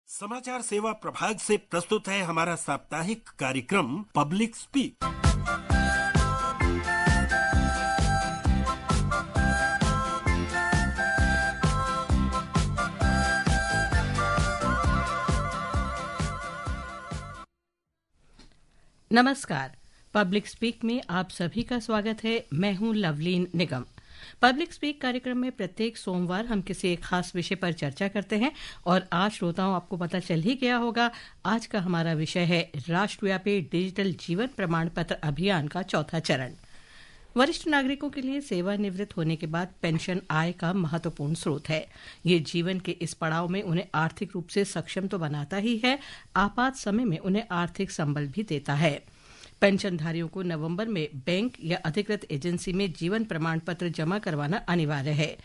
समाचार सेवा प्रभाग से प्रस्तुत है हमारा साप्ताहिक कार्यक्रम पब्लिक स्पीक। नमस्कार। पब्लिक स्पीक में आप सभी का स्वागत है। मैं हूं लवलीन निगम। पब्लिक स्पीक कार्यक्रम में प्रत्येक सोमवार हम किसी एक खास विषय पर चर्चा करते हैं और आज श्रोताओं आपको पता चल ही गया होगा, आज का हमारा विषय है राष्ट्रव्यापी डिजिटल जीवन प्रमाण पत्र अभियान का चौथा चरण। वरिष्ठ नागरिकों के लिए सेवानिवृत्त होने के बाद पेंशन आय का महत्वपूर्ण स्रोत है। ये जीवन के इस पड़ाव में उन्हें आर्थिक रूप से सक्षम तो बनाता ही है, आपात समय में उन्हें आर्थिक संबल भी देता है। पेंशनधारियों को नवंबर में बैंक या अधिकृत एजेंसी में जीवन प्रमाण पत्र जमा करवाना अनिवार्य है।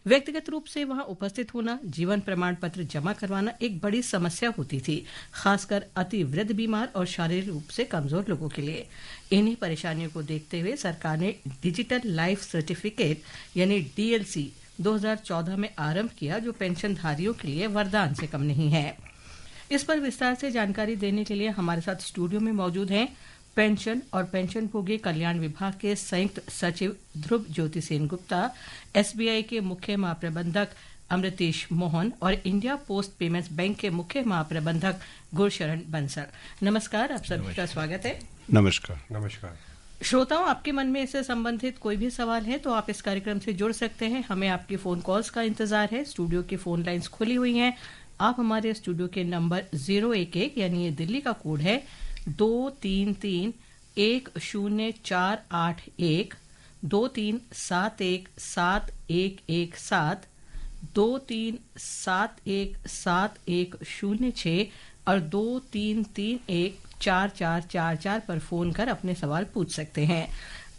व्यक्तिगत रूप से वहां उपस्थित होना, जीवन प्रमाण पत्र जमा करवाना एक बड़ी समस्या होती थी, खासकर अति वृद्ध, बीमार और शारीरिक रूप से कमजोर लोगों के लिए। इन्हीं परेशानियों को देखते हुए सरकार ने डिजिटल लाइफ सर्टिफिकेट यानी डीएलसी 2014 में आरंभ किया, जो पेंशनधारियों के लिए वरदान से कम नहीं है। इस पर विस्तार से जानकारी देने के लिए हमारे साथ स्टूडियो में मौजूद हैं पेंशन और पेंशनभोगी कल्याण विभाग के संयुक्त सचिव ध्रुव ज्योति सेन गुप्ता, एसबीआई के मुख्य महाप्रबंधक अमृतेश मोहन और इंडिया पोस्ट पेमेंट्स बैंक के मुख्य महाप्रबंधक गुरशरण बंसल। नमस्कार, आप सभी का स्वागत है। नमस्कार। नमस्कार। श्रोताओं, आपके मन में इससे संबंधित कोई भी सवाल है तो आप इस कार्यक्रम से जुड़ सकते हैं। हमें आपकी फोन कॉल्स का इंतजार है। स्टूडियो की फोन लाइंस खुली हुई हैं। आप हमारे स्टूडियो के नंबर 011 यानी ये दिल्ली का कोड है 233-1048123717 23717106 और 23314444 पर फोन कर अपने सवाल पूछ सकते हैं।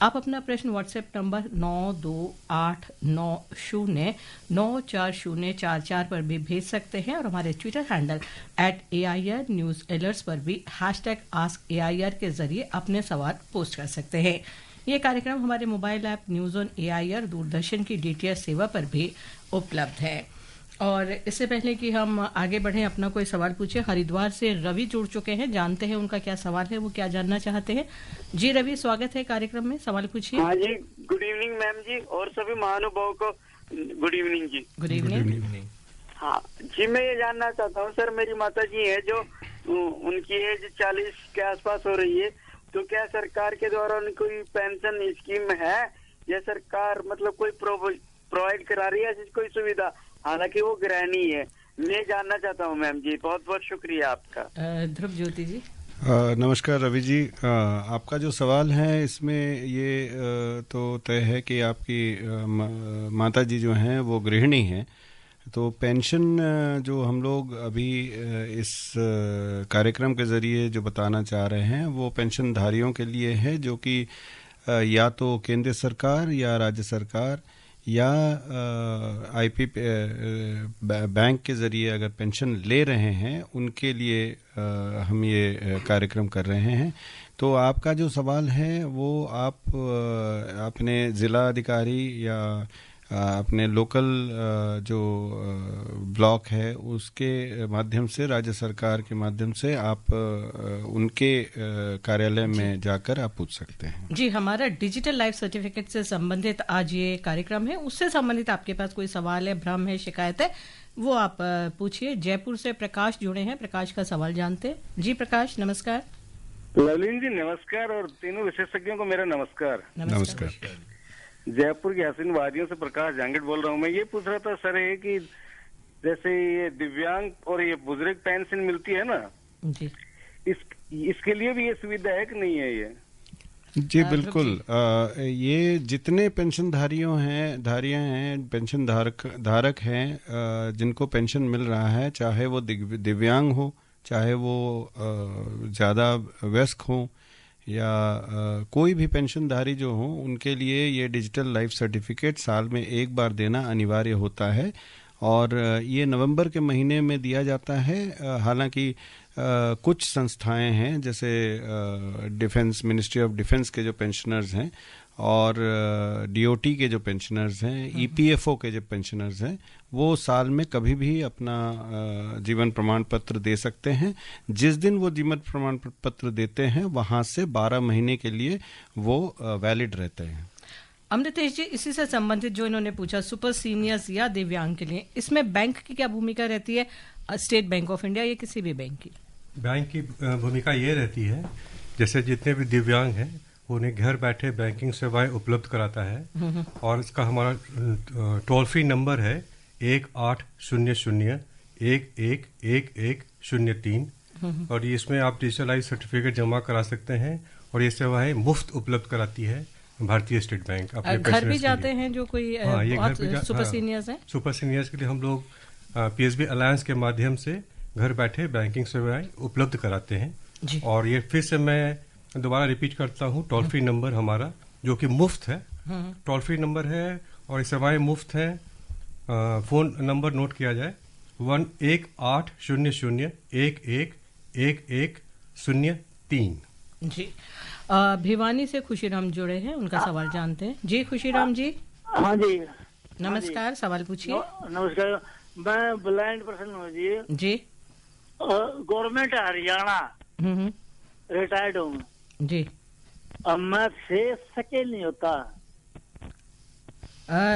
आप अपना प्रश्न व्हाट्सएप नंबर 9289094044 पर भी भेज सकते हैं और हमारे Twitter handle @AIR News Alerts पर भी #AskAIR के जरिए अपने सवाल पोस्ट कर सकते हैं। ये कार्यक्रम हमारे mobile app news on AIR, Doordarshan की DTH सेवा पर भी उपलब्ध है। और इससे पहले कि हम आगे बढ़ें, अपना कोई सवाल पूछे। हरिद्वार से रवि जुड़ चुके हैं, जानते हैं उनका क्या सवाल है, वो क्या जानना चाहते हैं। जी रवि, स्वागत है कार्यक्रम में, सवाल पूछिए। हाँ जी, गुड इवनिंग मैम जी, और सभी महानुभावों को गुड इवनिंग जी। Good evening. हाँ जी, मैं ये जानना चाहता हूँ सर, मेरी माता जी है जो उनकी एज 40 के आसपास हो रही है, तो क्या सरकार के द्वारा उनकी कोई पेंशन स्कीम है या सरकार मतलब कोई प्रोवाइड करा रही है ऐसी कोई सुविधा? हालांकि वो गृहिणी है। मैं जानना चाहता हूँ मैम जी। बहुत बहुत शुक्रिया आपका। ध्रुव ज्योति जी। नमस्कार रवि जी। आपका जो सवाल है इसमें ये तो तय है कि आपकी माता जी जो हैं वो गृहिणी हैं, तो पेंशन जो हम लोग अभी इस कार्यक्रम के ज़रिए जो बताना चाह रहे हैं वो पेंशनधारियों के लिए है, जो कि या तो केंद्र सरकार या राज्य सरकार या आईपी बैंक के ज़रिए अगर पेंशन ले रहे हैं उनके लिए हम ये कार्यक्रम कर रहे हैं। तो आपका जो सवाल है वो आप अपने ज़िला अधिकारी या अपने लोकल जो ब्लॉक है उसके माध्यम से, राज्य सरकार के माध्यम से आप उनके कार्यालय में जाकर आप पूछ सकते हैं। जी, हमारा डिजिटल लाइफ सर्टिफिकेट से संबंधित आज ये कार्यक्रम है। उससे संबंधित आपके पास कोई सवाल है, भ्रम है, शिकायत है, वो आप पूछिए। जयपुर से प्रकाश जुड़े हैं, प्रकाश का सवाल जानते हैं। जी प्रकाश, नमस्कार। लवलीन जी नमस्कार, और तीनों विशेषज्ञों को मेरा नमस्कार। नमस्कार। जयपुर की हसीन वादियों से प्रकाश जांगड़ बोल रहा हूँ। मैं ये पूछ रहा था सर है कि जैसे ये दिव्यांग और ये बुजुर्ग पेंशन मिलती है ना जी, इसके लिए भी ये सुविधा है कि नहीं है ये? जी बिल्कुल। ये जितने पेंशनधारियों हैं, पेंशन धारक हैं जिनको पेंशन मिल रहा है, चाहे वो दिव्यांग हो, चाहे वो ज़्यादा वयस्क हो या कोई भी पेंशनधारी जो हो, उनके लिए ये डिजिटल लाइफ सर्टिफिकेट साल में एक बार देना अनिवार्य होता है और ये नवंबर के महीने में दिया जाता है। हालांकि कुछ संस्थाएं हैं जैसे डिफेंस, मिनिस्ट्री ऑफ डिफेंस के जो पेंशनर्स हैं और डीओटी के जो पेंशनर्स हैं, ईपीएफओ के जो पेंशनर्स हैं, वो साल में कभी भी अपना जीवन प्रमाण पत्र दे सकते हैं। जिस दिन वो जीवन प्रमाण पत्र देते हैं वहाँ से 12 महीने के लिए वो वैलिड रहते हैं। अमृतेश जी, इसी से संबंधित जो इन्होंने पूछा, सुपर सीनियर्स या दिव्यांग के लिए इसमें बैंक की क्या भूमिका रहती है, स्टेट बैंक ऑफ इंडिया या किसी भी बैंक की? बैंक की भूमिका ये रहती है, जैसे जितने भी दिव्यांग हैं उन्हें घर बैठे बैंकिंग सेवाएं उपलब्ध कराता है, और इसका हमारा टोल फ्री नंबर है 1800-111103, और इसमें आप डिजिटलाइज सर्टिफिकेट जमा करा सकते हैं, और ये सेवाएं मुफ्त उपलब्ध कराती है भारतीय स्टेट बैंक। अपने घर भी जाते हैं जो कोई सुपर सीनियर्स हैं? सुपर सीनियर्स के लिए हम लोग पीएसबी अलायंस के माध्यम से घर बैठे बैंकिंग सेवाएं उपलब्ध कराते हैं जी। और ये फिर से मैं दोबारा रिपीट करता हूँ, टोल फ्री नंबर हमारा जो कि मुफ्त है, टोल फ्री नंबर है और ये सेवाएं मुफ्त हैं। फोन नंबर नोट किया जाए 1800-111103 जी। भिवानी से खुशीराम जुड़े हैं, उनका सवाल जानते हैं। जी खुशीराम जी। हाँ जी, नमस्कार, सवाल पूछिए। नमस्कार, मैं ब्लाइंड पर्सन हूँ जी। जी। गवर्नमेंट हरियाणा रिटायर्ड हूँ जी। अब मैं फेस सेकेंड नहीं होता।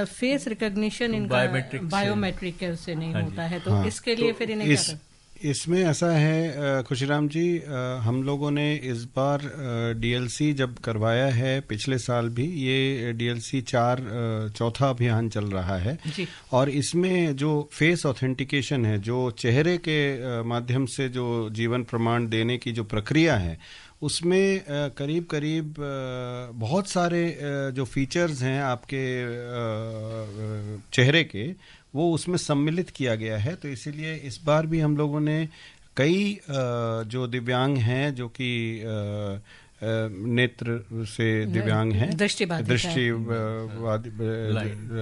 फेस रिकॉग्निशन इनका बायोमेट्रिक से नहीं होता है, तो इसके लिए फिर इन्हें क्या? इसमें ऐसा है खुशीराम जी, हम लोगों ने इस बार डीएलसी जब करवाया है, पिछले साल भी ये डीएलसी 4 चौथा अभियान चल रहा है जी। और इसमें जो फेस ऑथेंटिकेशन है, जो चेहरे के माध्यम से जो जीवन प्रमाण देने की जो प्रक्रिया है, उसमें करीब करीब बहुत सारे जो फीचर्स हैं आपके चेहरे के, वो उसमें सम्मिलित किया गया है। तो इसीलिए इस बार भी हम लोगों ने कई जो दिव्यांग हैं, जो कि नेत्र से दिव्यांग हैं, दृष्टि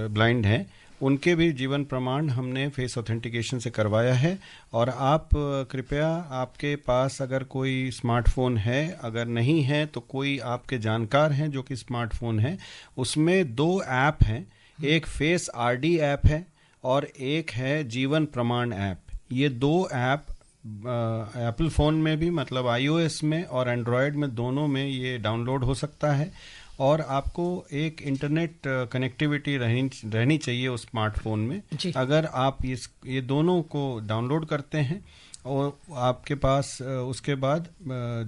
ब्लाइंड हैं, उनके भी जीवन प्रमाण हमने फेस ऑथेंटिकेशन से करवाया है। और आप कृपया, आपके पास अगर कोई स्मार्टफोन है, अगर नहीं है तो कोई आपके जानकार हैं जो कि स्मार्टफोन है, उसमें 2 ऐप हैं, एक फेस आरडी ऐप है और एक है जीवन प्रमाण ऐप। ये 2 ऐप एप्पल फ़ोन में भी, मतलब iOS में और एंड्रॉयड में, दोनों में ये डाउनलोड हो सकता है। और आपको एक इंटरनेट कनेक्टिविटी रहनी चाहिए उस स्मार्टफोन में। अगर आप ये दोनों को डाउनलोड करते हैं और आपके पास उसके बाद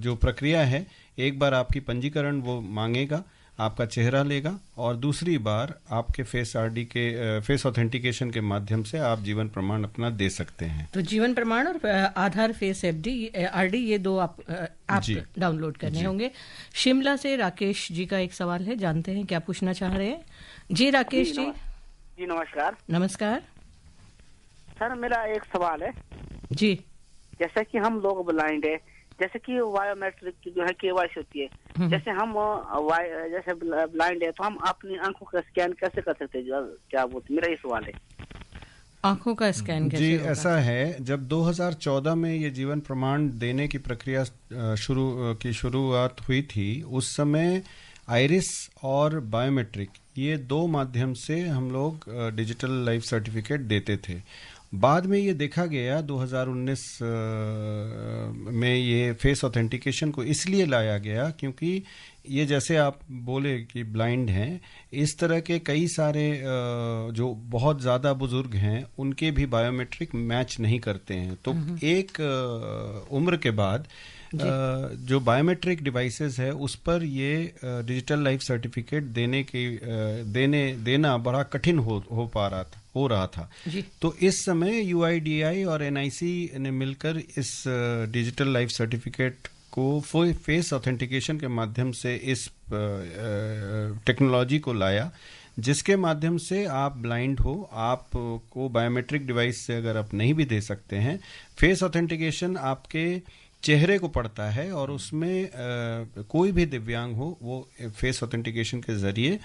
जो प्रक्रिया है, एक बार आपकी पंजीकरण वो मांगेगा, आपका चेहरा लेगा, और दूसरी बार आपके फेस आरडी के फेस ऑथेंटिकेशन के माध्यम से आप जीवन प्रमाण अपना दे सकते हैं। तो जीवन प्रमाण और आधार फेस आरडी, ये 2 आप डाउनलोड करने होंगे। शिमला से राकेश जी का एक सवाल है, जानते हैं क्या पूछना चाह रहे हैं। जी राकेश जी। जी नमस्कार। नमस्कार सर, मेरा एक सवाल है जी। जैसे कि हम लोग ब्लाइंड है, जैसे कि बायोमेट्रिक की जो है केवाईसी होती है, जैसे हम जैसे ब्लाइंड है तो हम अपनी आंखों का स्कैन कैसे कर सकते हैं, क्या बोलते, मेरा ये सवाल है। आंखों का स्कैन कैसे जी होगा? ऐसा है, जब 2014 में ये जीवन प्रमाण देने की प्रक्रिया शुरुआत हुई थी, उस समय आइरिस और बायोमेट्रिक, ये 2 माध्यम से हम लोग डिजिटल लाइफ सर्टिफिकेट देते थे। बाद में ये देखा गया 2019 में ये फेस ऑथेंटिकेशन को इसलिए लाया गया क्योंकि ये, जैसे आप बोले कि ब्लाइंड हैं, इस तरह के कई सारे जो बहुत ज़्यादा बुजुर्ग हैं, उनके भी बायोमेट्रिक मैच नहीं करते हैं। तो एक उम्र के बाद जो बायोमेट्रिक डिवाइसेस है, उस पर ये डिजिटल लाइफ सर्टिफिकेट देना बड़ा कठिन हो रहा था। तो इस समय यूआईडीआई और एनआईसी ने मिलकर इस डिजिटल लाइफ सर्टिफिकेट को फेस ऑथेंटिकेशन के माध्यम से इस टेक्नोलॉजी को लाया, जिसके माध्यम से आप ब्लाइंड हो, आपको बायोमेट्रिक डिवाइस से अगर आप नहीं भी दे सकते हैं, फेस ऑथेंटिकेशन आपके चेहरे को पड़ता है और उसमें कोई भी दिव्यांग हो वो फेस ऑथेंटिकेशन के जरिए।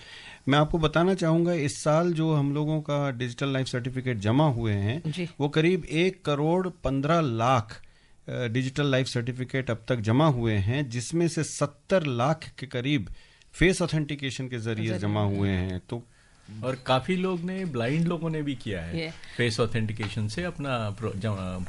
मैं आपको बताना चाहूँगा, इस साल जो हम लोगों का डिजिटल लाइफ सर्टिफिकेट जमा हुए हैं वो करीब 1,15,00,000 डिजिटल लाइफ सर्टिफिकेट अब तक जमा हुए हैं, जिसमें से 70 लाख के करीब फेस ऑथेंटिकेशन के जरिए जमा हुए हैं। तो और काफी लोग ने, ब्लाइंड लोगों ने भी किया है फेस ऑथेंटिकेशन से अपना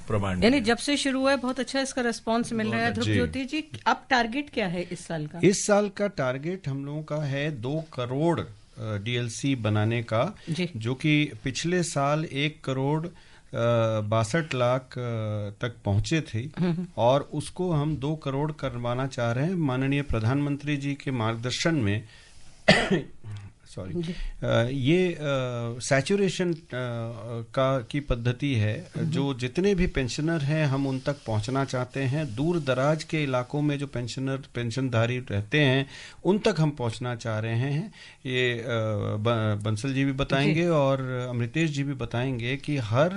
प्रमाण। यानी जब से शुरू हुआ है बहुत अच्छा इसका रिस्पांस मिल रहा है। ध्रुव ज्योति जी, अब टारगेट क्या है इस साल का? इस साल का टारगेट हम लोगों का है 2 करोड़ डीएलसी बनाने का, जो कि पिछले साल 1 करोड़ 62 लाख तक पहुंचे थे, और उसको हम 2 करोड़ करवाना चाह रहे हैं। माननीय प्रधानमंत्री जी के मार्गदर्शन में ये सैचुरेशन की पद्धति है। जो जितने भी पेंशनर हैं हम उन तक पहुंचना चाहते हैं। दूर दराज के इलाकों में जो पेंशनधारी रहते हैं उन तक हम पहुंचना चाह रहे हैं। ये बंसल जी भी बताएंगे और अमृतेश जी भी बताएंगे कि हर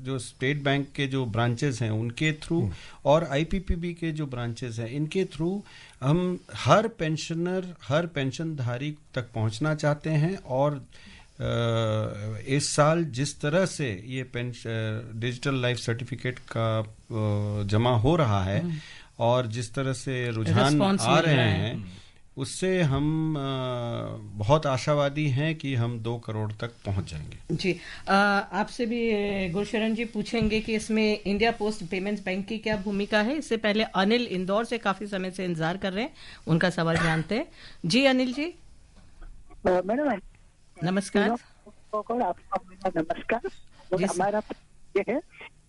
जो स्टेट बैंक के जो ब्रांचेस हैं उनके थ्रू और आईपीपीबी के जो ब्रांचेस हैं इनके थ्रू हम हर पेंशनर, हर पेंशनधारी तक पहुंचना चाहते हैं। और इस साल जिस तरह से ये डिजिटल लाइफ सर्टिफिकेट का जमा हो रहा है और जिस तरह से रुझान आ रहे हैं, उससे हम बहुत आशावादी हैं कि हम 2 करोड़ तक पहुंच जाएंगे। जी, आपसे भी गुरशरण जी पूछेंगे कि इसमें इंडिया पोस्ट पेमेंट्स बैंक की क्या भूमिका है। इससे पहले अनिल इंदौर से काफी समय से इंतजार कर रहे हैं, उनका सवाल जानते हैं। जी अनिल जी, मैडम नमस्कार। आपका नमस्कार। हमारा ये है,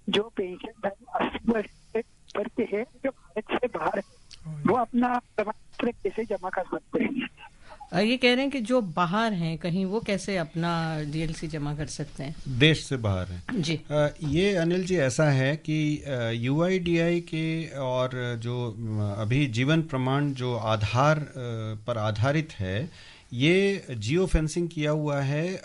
जो पेंशन 80 वर्ष पर के है जो भारत से बाहर है, वो अपना प्रमाण पत्र कैसे जमा कर सकते हैं? ये कह रहे हैं कि जो बाहर हैं कहीं, वो कैसे अपना डीएलसी जमा कर सकते हैं? देश से बाहर है जी। ये अनिल जी ऐसा है कि यूआईडीआई के और जो अभी जीवन प्रमाण जो आधार पर आधारित है, ये जियो फेंसिंग किया हुआ है,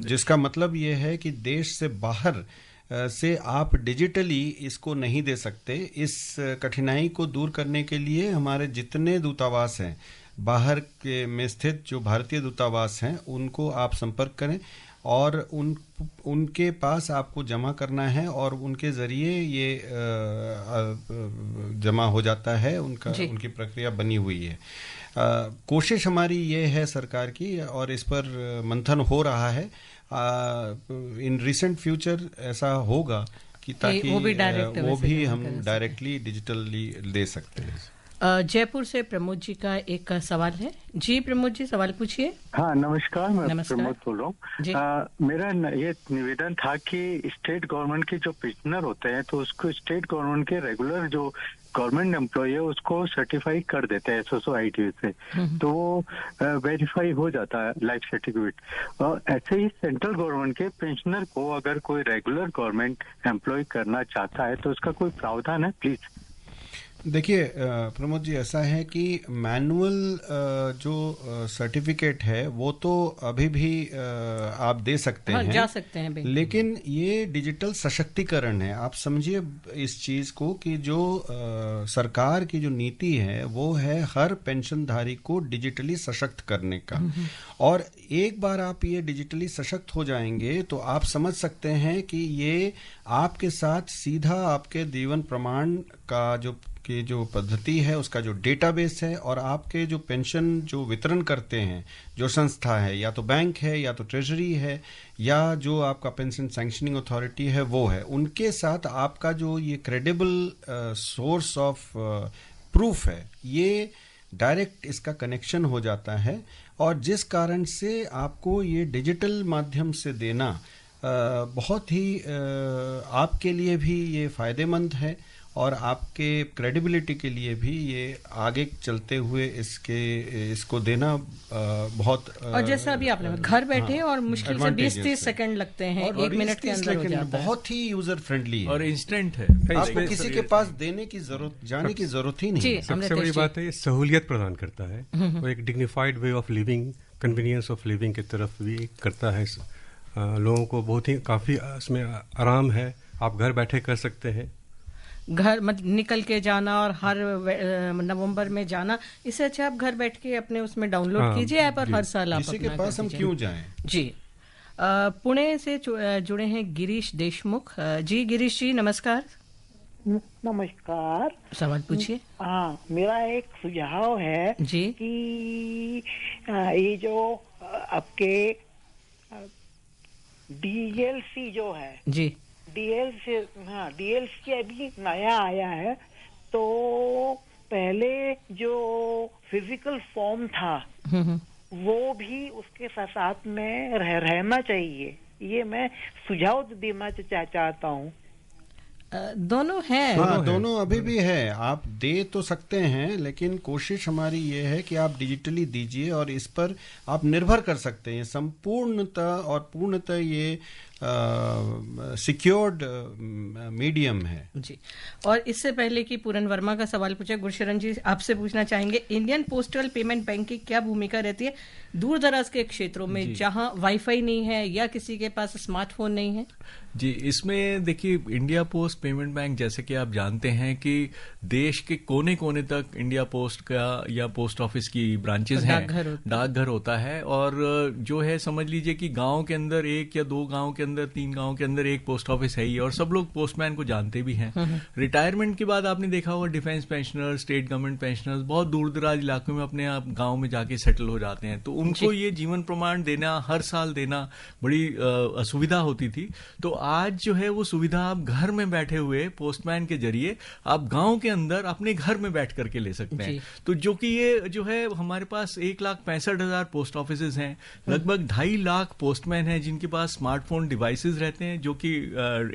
जिसका मतलब ये है कि देश से बाहर से आप डिजिटली इसको नहीं दे सकते। इस कठिनाई को दूर करने के लिए हमारे जितने दूतावास हैं बाहर के में स्थित, जो भारतीय दूतावास हैं, उनको आप संपर्क करें और उनके पास आपको जमा करना है और उनके जरिए ये जमा हो जाता है। उनकी प्रक्रिया बनी हुई है। कोशिश हमारी ये है सरकार की, और इस पर मंथन हो रहा है। इन रिसेंट फ्यूचर ऐसा होगा कि ताकि वो भी हम डायरेक्टली डिजिटली दे सकते हैं। जयपुर से प्रमोद जी का एक सवाल है। जी प्रमोद जी, सवाल पूछिए। हाँ नमस्कार, मैं प्रमोद बोल रहा हूँ। मेरा ये निवेदन था कि स्टेट गवर्नमेंट के जो पेंशनर होते हैं, तो उसको स्टेट गवर्नमेंट के रेगुलर जो गवर्नमेंट एम्प्लॉय है उसको सर्टिफाई कर देते हैं SSID से, तो वो वेरीफाई हो जाता है लाइफ सर्टिफिकेट। और ऐसे ही सेंट्रल गवर्नमेंट के पेंशनर को अगर कोई रेगुलर गवर्नमेंट एम्प्लॉय करना चाहता है तो उसका कोई प्रावधान है प्लीज? देखिए प्रमोद जी, ऐसा है कि मैनुअल जो सर्टिफिकेट है वो तो अभी भी आप दे सकते हैं, जा सकते हैं, लेकिन ये डिजिटल सशक्तिकरण है। आप समझिए इस चीज को कि जो सरकार की जो नीति है वो है हर पेंशनधारी को डिजिटली सशक्त करने का। और एक बार आप ये डिजिटली सशक्त हो जाएंगे तो आप समझ सकते हैं कि ये आपके साथ सीधा आपके जीवन प्रमाण का जो पद्धति है उसका जो डेटाबेस है, और आपके जो पेंशन जो वितरण करते हैं जो संस्था है, या तो बैंक है या तो ट्रेजरी है या जो आपका पेंशन सैंक्शनिंग अथॉरिटी है वो है, उनके साथ आपका जो ये क्रेडिबल सोर्स ऑफ प्रूफ है, ये डायरेक्ट इसका कनेक्शन हो जाता है। और जिस कारण से आपको ये डिजिटल माध्यम से देना बहुत ही आपके लिए भी ये फायदेमंद है और आपके क्रेडिबिलिटी के लिए भी ये आगे चलते हुए इसको देना बहुत और जैसा अभी आपने घर बैठे और मुश्किल से 20-30 सेकंड लगते हैं, 1 मिनट के अंदर हो जाता है। बहुत ही यूजर फ्रेंडली है और इंस्टेंट है, आपको किसी के पास देने की जरूरत, जाने की जरूरत ही नहीं। सबसे बड़ी बात है ये सहूलियत प्रदान करता है और एक dignified way of living, convenience of living की तरफ भी करता है। लोगों को बहुत ही काफी इसमें आराम है, आप घर बैठे कर सकते हैं। घर निकल के जाना और हर नवंबर में जाना, इससे अच्छा आप घर बैठ के अपने उसमें डाउनलोड कीजिए ऐप और हर साल आप किसी के पास हम क्यों जाएं। जी, पुणे से जुड़े हैं गिरीश देशमुख जी। गिरीश जी नमस्कार। नमस्कार। सवाल पूछिए। हाँ, मेरा एक सुझाव है जी कि ये जो आपके डीएलसी जो है जी डीएलसी अभी नया आया है, तो पहले जो फिजिकल फॉर्म था वो भी उसके साथ में रहना चाहिए। ये मैं सुझाव देना चाहता हूँ। दोनों है। हाँ, दोनों अभी भी है। आप दे तो सकते हैं, लेकिन कोशिश हमारी ये है कि आप डिजिटली दीजिए और इस पर आप निर्भर कर सकते हैं। संपूर्णतः और पूर्णतः ये सिक्योर्ड मीडियम है जी। और इससे पहले कि पूरन वर्मा का सवाल पूछे, गुरशरण जी आपसे पूछना चाहेंगे, इंडियन पोस्टल पेमेंट बैंक की क्या भूमिका रहती है दूर दराज के क्षेत्रों में जहां वाईफाई नहीं है या किसी के पास स्मार्टफोन नहीं है? जी, इसमें देखिए, इंडिया पोस्ट पेमेंट बैंक जैसे कि आप जानते हैं कि देश के कोने कोने तक इंडिया पोस्ट का या पोस्ट ऑफिस की ब्रांचेस हैं, डाकघर होता है। और जो है समझ लीजिए कि गांव के अंदर एक या दो गांव के अंदर, 3 गांव के अंदर एक पोस्ट ऑफिस है ही, और सब लोग पोस्टमैन को जानते भी हैं। रिटायरमेंट के बाद आपने देखा होगा defence pensioner, state government pensioners बहुत दूर दराज इलाकों में अपने आप गाँव में जाके सेटल हो जाते हैं, तो उनको ये जीवन प्रमाण देना, हर साल देना बड़ी असुविधा होती थी। तो आज जो है वो सुविधा आप घर में बैठे हुए पोस्टमैन के जरिए आप गांव के अंदर अपने घर में बैठ करके ले सकते हैं। तो जो कि ये जो है हमारे पास 1,65,000 पोस्ट ऑफिसेज हैं, लगभग 2.5 लाख पोस्टमैन हैं जिनके पास स्मार्टफोन डिवाइसेस रहते हैं जो कि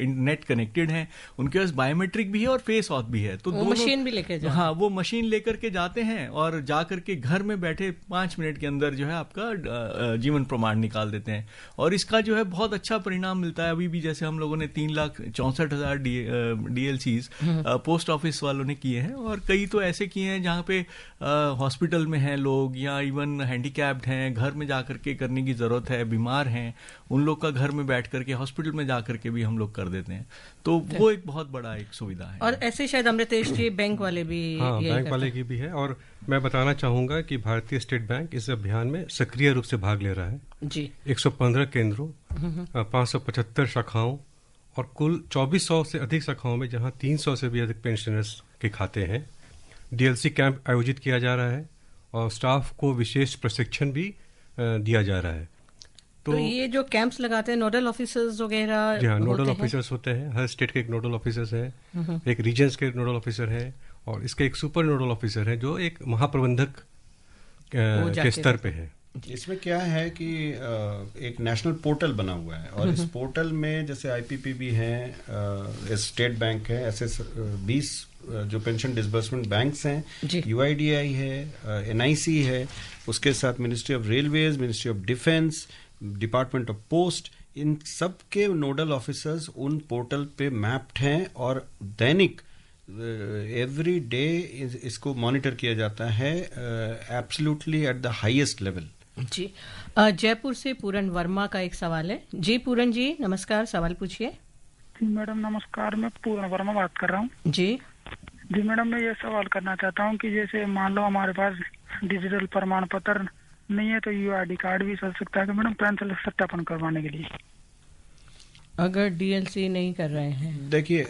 नेट कनेक्टेड हैं, उनके पास बायोमेट्रिक भी है और फेस ऑथ भी है। तो वो मशीन भी लेके जाते हैं। हाँ, वो मशीन लेकर के जाते हैं और जाकर के घर में बैठे 5 मिनट के अंदर जो है आपका जीवन प्रमाण निकाल देते हैं। और इसका जो है बहुत अच्छा परिणाम मिलता है। अभी भी जैसे हम लोगों ने 3,64,000 DLCs पोस्ट ऑफिस वालों ने किए हैं, और कई तो ऐसे किए हैं जहां पे हॉस्पिटल में हैं लोग या इवन हैंडीकैप्ड हैं, घर में जाकर के करने की जरूरत है, बीमार हैं, उन लोग का घर में बैठ करके हॉस्पिटल में जाकर के भी हम लोग कर देते हैं। तो वो एक बहुत बड़ा एक सुविधा है। और ऐसे शायद अमृतेश जी बैंक वाले भी, हाँ, बैंक वाले की भी है। और मैं बताना चाहूंगा कि भारतीय स्टेट बैंक इस अभियान में सक्रिय रूप से भाग ले रहा है जी। 115 केंद्रों, 575 शाखाओं और कुल 2400 से अधिक शाखाओं में, जहां 300 से भी अधिक पेंशनर्स के खाते हैं। डीएलसी कैंप आयोजित किया जा रहा है और स्टाफ को विशेष प्रशिक्षण भी दिया जा रहा है। तो ये जो कैंप्स लगाते हैं, नोडल ऑफिसर्स वगैरह? जी हाँ, नोडल ऑफिसर्स होते हैं। हर स्टेट के एक नोडल ऑफिसर्स है, एक रीजन्स के नोडल ऑफिसर है, और इसके एक सुपर नोडल ऑफिसर है जो एक महाप्रबंधक के स्तर पे है। इसमें क्या है कि एक नेशनल पोर्टल बना हुआ है, और इस पोर्टल में जैसे IPPB है, स्टेट बैंक है, ऐसे 20 जो पेंशन डिसबर्समेंट बैंक्स हैं, UIDAI है, NIC है, उसके साथ ministry of railways, ministry of defence, department of post, इन सब के नोडल ऑफिसर्स उन पोर्टल पे मैप्ड हैं, और दैनिक एवरी डे इसको मॉनिटर किया जाता है absolutely at the highest level. जी। जयपुर से पूरन वर्मा का एक सवाल है। जी पूरन जी नमस्कार, सवाल पूछिए। मैडम नमस्कार, मैं पूरन वर्मा बात कर रहा हूँ। जी जी मैडम, मैं ये सवाल करना चाहता हूँ कि जैसे मान लो हमारे पास डिजिटल प्रमाण पत्र नहीं है, तो UID कार्ड भी चल सकता है कि मैडम पेंशन सत्यापन करवाने के लिए, अगर डीएलसी नहीं कर रहे हैं? देखिए,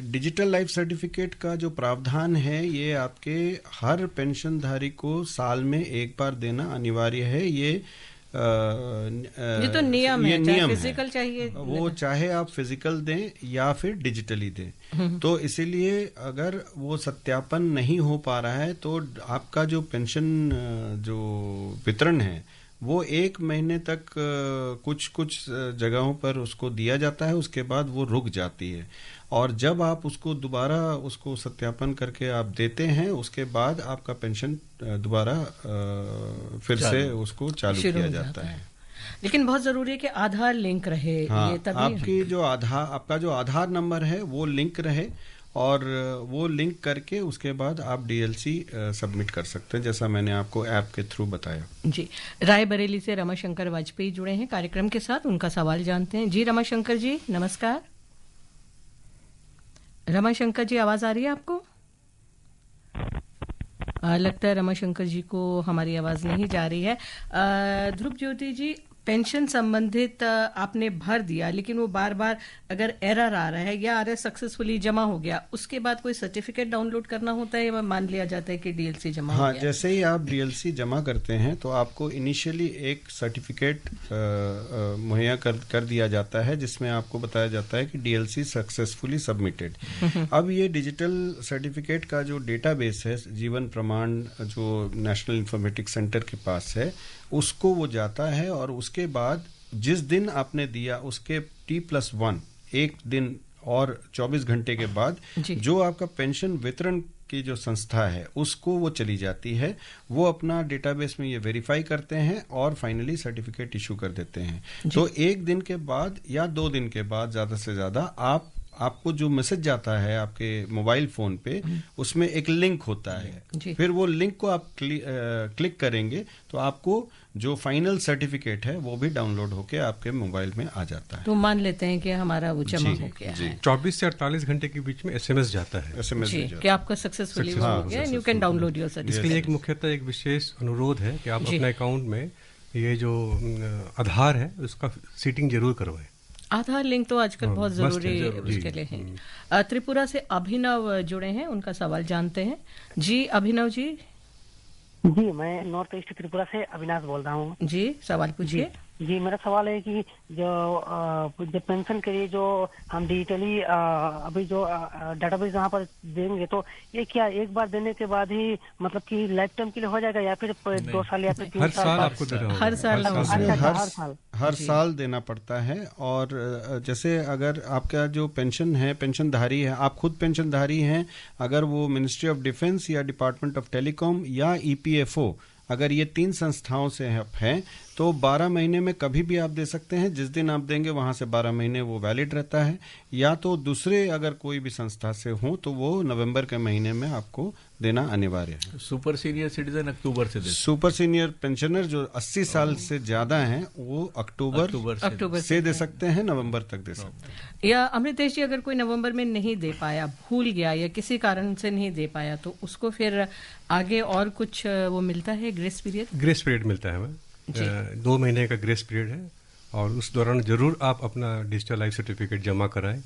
डिजिटल लाइफ सर्टिफिकेट का जो प्रावधान है ये आपके हर पेंशनधारी को साल में एक बार देना अनिवार्य है। ये तो नियम है, नियम फिजिकल चाहिए, वो चाहे आप फिजिकल दें या फिर डिजिटली दें। तो इसीलिए अगर वो सत्यापन नहीं हो पा रहा है तो आपका जो पेंशन जो वितरण है वो 1 महीने तक कुछ जगहों पर उसको दिया जाता है, उसके बाद वो रुक जाती है, और जब आप उसको दोबारा उसको सत्यापन करके आप देते हैं, उसके बाद आपका पेंशन दोबारा फिर से उसको चालू किया जाता है। लेकिन बहुत जरूरी है कि आधार लिंक रहे। हाँ, ये तभी आपका जो आधार नंबर है वो लिंक रहे, और वो लिंक करके उसके बाद आप डीएलसी सबमिट कर सकते हैं, जैसा मैंने आपको ऐप के थ्रू बताया। जी। रायबरेली से रमाशंकर वाजपेयी जुड़े हैं कार्यक्रम के साथ, उनका सवाल जानते हैं। जी रमाशंकर जी नमस्कार। रमाशंकर जी आवाज आ रही है आपको? लगता है रमाशंकर जी को हमारी आवाज नहीं जा रही है। ध्रुव ज्योति जी, पेंशन संबंधित आपने भर दिया, लेकिन वो बार बार अगर एरर आ रहा है या आरएस सक्सेसफुली जमा हो गया, उसके बाद कोई सर्टिफिकेट डाउनलोड करना होता है या मान लिया जाता है कि डीएलसी जमा हो गया? जैसे ही आप डीएलसी जमा करते हैं तो आपको इनिशियली एक सर्टिफिकेट मुहैया कर दिया जाता है, जिसमें आपको बताया जाता है कि डीएलसी सक्सेसफुली सबमिटेड। अब ये डिजिटल सर्टिफिकेट का जो डेटाबेस है, जीवन प्रमाण जो नेशनल इंफॉर्मेटिक्स सेंटर के पास है, उसको वो जाता है और उसके बाद जिस दिन आपने दिया उसके T+1 एक दिन और 24 घंटे के बाद जो आपका पेंशन वितरण की जो संस्था है उसको वो चली जाती है, वो अपना डेटाबेस में ये वेरीफाई करते हैं और फाइनली सर्टिफिकेट इशू कर देते हैं। तो एक दिन के बाद या 2 दिन के बाद ज्यादा से ज्यादा आपको जो मैसेज जाता है आपके मोबाइल फोन पे, उसमें एक लिंक होता है, फिर वो लिंक को आप क्लिक करेंगे तो आपको जो फाइनल सर्टिफिकेट है वो भी डाउनलोड होके आपके मोबाइल में आ जाता है। तो मान लेते हैं कि हमारा वो जमा हो गया है। 24 से 48 घंटे के बीच में एसएमएस जाता है, एसएमएस कि आपका सक्सेसफुली हो गया, you can download your certificate. इसके लिए एक मुख्यतः एक विशेष अनुरोध है कि आप अपने अकाउंट में ये जो आधार है उसका सीटिंग जरूर करवाएं। आधार लिंक तो आजकल बहुत जरूरी उसके लिए है। त्रिपुरा से अभिनव जुड़े हैं, उनका सवाल जानते हैं। जी अभिनव जी। जी, मैं नॉर्थ ईस्ट त्रिपुरा से अविनाश बोल रहा हूँ। जी सवाल पूछिए। जी, मेरा सवाल है कि जो पेंशन के लिए जो हम डिजिटली अभी जो डेटाबेस यहाँ पर देंगे, तो ये क्या एक बार देने के बाद ही मतलब कि लाइफ टाइम के लिए हो जाएगा या फिर 2 साल या फिर 3 साल? हर साल देना पड़ता है। और जैसे अगर आपका जो पेंशन है, पेंशनधारी है, आप खुद पेंशनधारी हैं, अगर वो मिनिस्ट्री ऑफ डिफेंस या डिपार्टमेंट ऑफ टेलीकॉम या ईपीएफओ, अगर ये 3 संस्थाओं से हैं तो 12 महीने में कभी भी आप दे सकते हैं। जिस दिन आप देंगे वहां से 12 महीने वो वैलिड रहता है। या तो दूसरे अगर कोई भी संस्था से हो तो वो नवंबर के महीने में आपको देना अनिवार्य है। सुपर सीनियर सिटीजन अक्टूबर से दे। सुपर सीनियर पेंशनर जो 80 साल से ज्यादा हैं वो अक्टूबर से दे सकते हैं, नवंबर तक दे सकते हैं। या अमृतेश जी, अगर कोई नवंबर में नहीं दे पाया, भूल गया या किसी कारण से नहीं दे पाया, तो उसको फिर आगे और कुछ वो मिलता है? ग्रेस पीरियड मिलता है, 2 महीने का ग्रेस पीरियड है और उस दौरान जरूर आप अपना डिजिटल लाइफ सर्टिफिकेट जमा कराएं,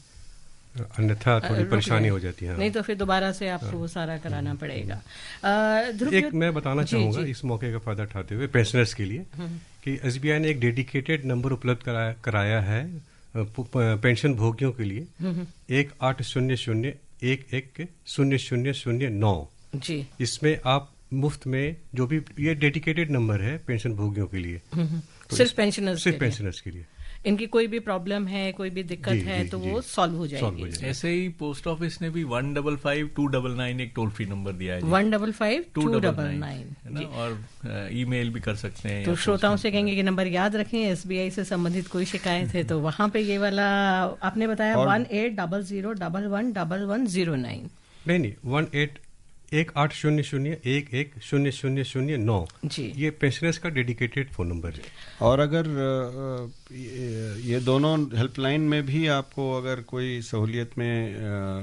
अन्यथा थोड़ी परेशानी हो जाती है। नहीं तो फिर दोबारा से आपको वो सारा कराना पड़ेगा। एक मैं बताना चाहूंगा इस मौके का फायदा उठाते हुए पेंशनर्स के लिए कि एसबीआई ने एक डेडिकेटेड नंबर उपलब्ध कराया है पेंशन भोगियों के लिए, 1800-110009 जी। इसमें आप मुफ्त में जो भी, ये डेडिकेटेड नंबर है पेंशन भोगियों के लिए, तो सिर्फ पेंशनर्स के लिए। इनकी कोई भी प्रॉब्लम है, कोई भी दिक्कत है तो वो सॉल्व हो जाएगी। ऐसे ही पोस्ट ऑफिस ने भी 155-299 एक टोल फ्री नंबर दिया है। 155-299 और ईमेल भी कर सकते हैं। तो श्रोताओं से कहेंगे कि नंबर याद रखें। एसबीआई से संबंधित कोई शिकायत है तो वहां पे ये वाला आपने बताया 1800111109। नहीं 1800-110009 जी, ये पेंशनर्स का डेडिकेटेड फोन नंबर है। और अगर ये दोनों हेल्पलाइन में भी आपको अगर कोई सहूलियत में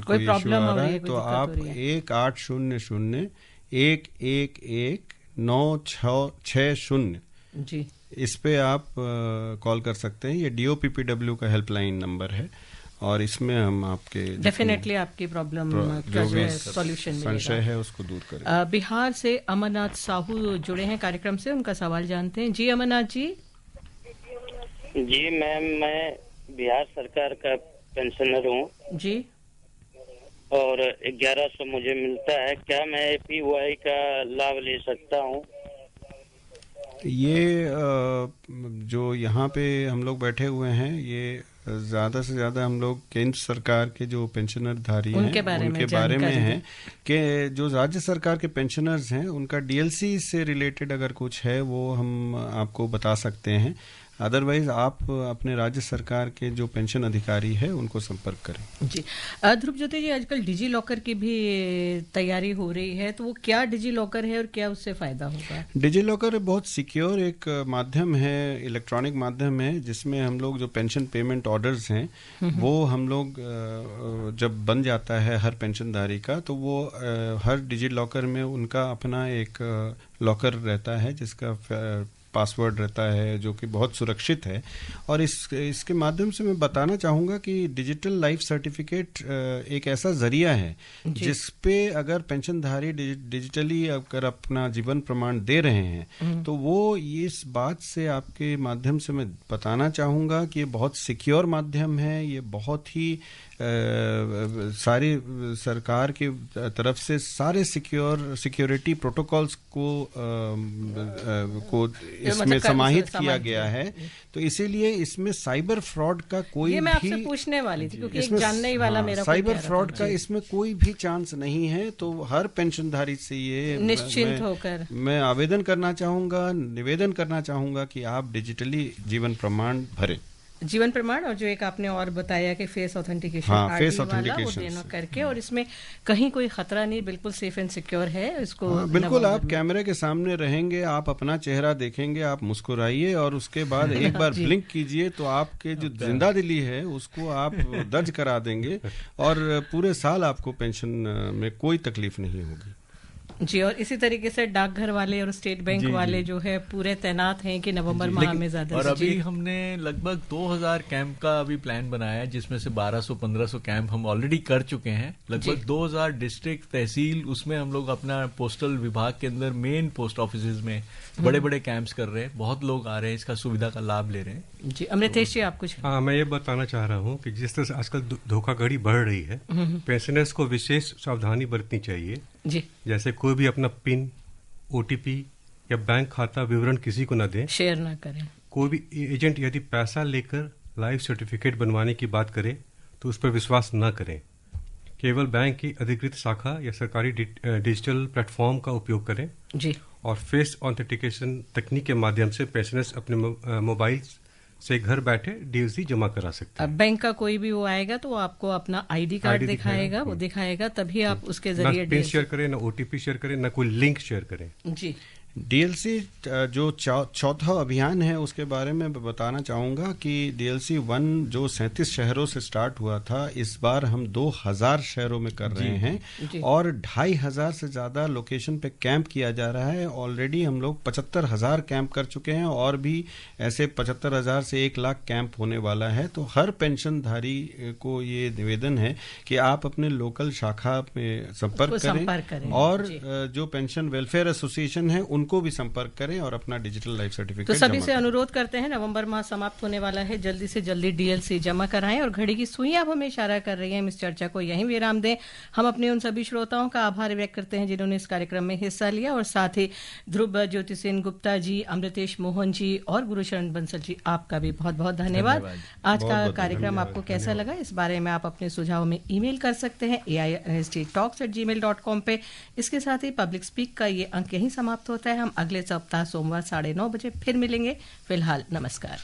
कोई प्रॉब्लम आ रहा है तो आप 1800-111-9660 जी, इस पे आप कॉल कर सकते हैं। ये DOPPW का हेल्पलाइन नंबर है और इसमें हम आपके डेफिनेटली आपकी प्रॉब्लम का जो सॉल्यूशन संशय है उसको दूर करें। बिहार से अमरनाथ साहू जुड़े हैं कार्यक्रम से, उनका सवाल जानते हैं। जी अमरनाथ जी। जी मैम, मैं बिहार सरकार का पेंशनर हूँ जी, और 1100 मुझे मिलता है। क्या मैं APY का लाभ ले सकता हूँ? ये जो यहाँ पे हम लोग बैठे हुए हैं, ये ज्यादा से ज्यादा हम लोग केंद्र सरकार के जो पेंशनरधारी हैं उनके बारे में है कि जो राज्य सरकार के पेंशनर्स हैं उनका डीएलसी से रिलेटेड अगर कुछ है वो हम आपको बता सकते हैं। अदरवाइज आप अपने राज्य सरकार के जो पेंशन अधिकारी है उनको संपर्क करें। जी ध्रुव ज्योति जी, आजकल डिजी लॉकर की भी तैयारी हो रही है, तो वो क्या डिजी लॉकर है और क्या उससे फायदा होगा? डिजी लॉकर बहुत सिक्योर एक माध्यम है, इलेक्ट्रॉनिक माध्यम है, जिसमें हम लोग जो पेंशन पेमेंट ऑर्डर्स हैं वो हम लोग जब बन जाता है हर पेंशनधारी का, तो वो हर डिजी लॉकर में उनका अपना एक लॉकर रहता है जिसका पासवर्ड रहता है जो कि बहुत सुरक्षित है। और इसके माध्यम से मैं बताना चाहूँगा कि डिजिटल लाइफ सर्टिफिकेट एक ऐसा जरिया है जिस पे अगर पेंशनधारी डिजिटली अगर अपना जीवन प्रमाण दे रहे हैं तो वो इस बात से आपके माध्यम से मैं बताना चाहूँगा कि ये बहुत सिक्योर माध्यम है। ये बहुत ही सारी सरकार की तरफ से सारे सिक्योरिटी प्रोटोकॉल्स को इसमें समाहित किया गया है। तो इसीलिए इसमें साइबर फ्रॉड का कोई मैं आपसे पूछने वाली थी क्योंकि एक जानने ही वाला मेरा साइबर फ्रॉड का इसमें कोई भी चांस नहीं है। तो हर पेंशनधारी से ये निश्चिंत होकर मैं आवेदन करना चाहूँगा, निवेदन करना चाहूँगा कि आप डिजिटली जीवन प्रमाण भरें। जीवन प्रमाण और जो एक आपने और बताया कि फेस ऑथेंटिकेशन फेस वाला वो दोनों करके, और इसमें कहीं कोई खतरा नहीं, बिल्कुल सेफ एंड सिक्योर है इसको। बिल्कुल आप कैमरे के सामने रहेंगे, आप अपना चेहरा देखेंगे, आप मुस्कुराइए और उसके बाद एक बार ब्लिंक कीजिए तो आपके जो जिंदा दिली है उसको आप दर्ज करा देंगे और पूरे साल आपको पेंशन में कोई तकलीफ नहीं होगी। जी, और इसी तरीके से डाकघर वाले और स्टेट बैंक वाले जो है पूरे तैनात हैं कि नवंबर माह में ज्यादा। और अभी हमने लगभग 2000 कैंप का अभी प्लान बनाया है जिसमें से 1200-1500 कैंप हम ऑलरेडी कर चुके हैं। लगभग 2000 डिस्ट्रिक्ट तहसील उसमें हम लोग अपना पोस्टल विभाग के अंदर मेन पोस्ट ऑफिस में बड़े बड़े कैंप्स कर रहे हैं। बहुत लोग आ रहे हैं, इसका सुविधा का लाभ ले रहे हैं। जी अमृतेश जी, आप कुछ? हाँ, मैं ये बताना चाह रहा हूँ कि जिस तरह से आजकल धोखाधड़ी बढ़ रही है, पेंशनर्स को विशेष सावधानी बरतनी चाहिए जी। जैसे कोई भी अपना पिन, ओटीपी या बैंक खाता विवरण किसी को न दें, शेयर ना करें। कोई भी एजेंट यदि पैसा लेकर लाइफ सर्टिफिकेट बनवाने की बात करे तो उस पर विश्वास न करें। केवल बैंक की अधिकृत शाखा या सरकारी डिजिटल प्लेटफॉर्म का उपयोग करें जी। और फेस ऑथेंटिकेशन तकनीक के माध्यम से पेंशनर्स अपने मोबाइल से घर बैठे डीएलसी जमा करा सकते हैं। अब बैंक का कोई भी वो आएगा तो आपको अपना आईडी कार्ड दिखाएगा, वो दिखाएगा, तभी आप उसके जरिए पिन शेयर करें, ना ओटीपी शेयर करें, ना कोई लिंक शेयर करें। जी। डीएलसी जो चौथा अभियान है उसके बारे में बताना चाहूँगा कि डीएलसी 1 जो 37 शहरों से स्टार्ट हुआ था, इस बार हम 2000 शहरों में कर रहे हैं और 2500 से ज़्यादा लोकेशन पे कैंप किया जा रहा है। ऑलरेडी हम लोग 75,000 कैंप कर चुके हैं और भी ऐसे 75,000 से 1 लाख कैंप होने वाला है। तो हर पेंशनधारी को ये निवेदन है कि आप अपने लोकल शाखा में संपर्क करें और जो पेंशन वेलफेयर एसोसिएशन है उनको भी संपर्क करें और अपना डिजिटल लाइफ सर्टिफिकेट। तो सभी से अनुरोध करते हैं, नवंबर माह समाप्त होने वाला है, जल्दी से जल्दी डीएलसी जमा कराएं। और घड़ी की सुई आप हमें इशारा कर रही हैं, हम इस चर्चा को यहीं विराम दें। हम अपने उन सभी श्रोताओं का आभार व्यक्त करते हैं जिन्होंने इस कार्यक्रम में हिस्सा लिया, और साथ ही ध्रुव ज्योति सिंह गुप्ता जी, अमृतेश मोहन जी और गुरुशरण बंसल जी, आपका भी बहुत बहुत धन्यवाद। आज का कार्यक्रम आपको कैसा लगा, इस बारे में आप अपने सुझाव में ईमेल कर सकते हैं AISTtalks@gmail.com पे। इसके साथ ही पब्लिक स्पीक का ये अंक यहीं समाप्त होता है। हम अगले सप्ताह सोमवार 9:30 बजे फिर मिलेंगे। फिलहाल नमस्कार।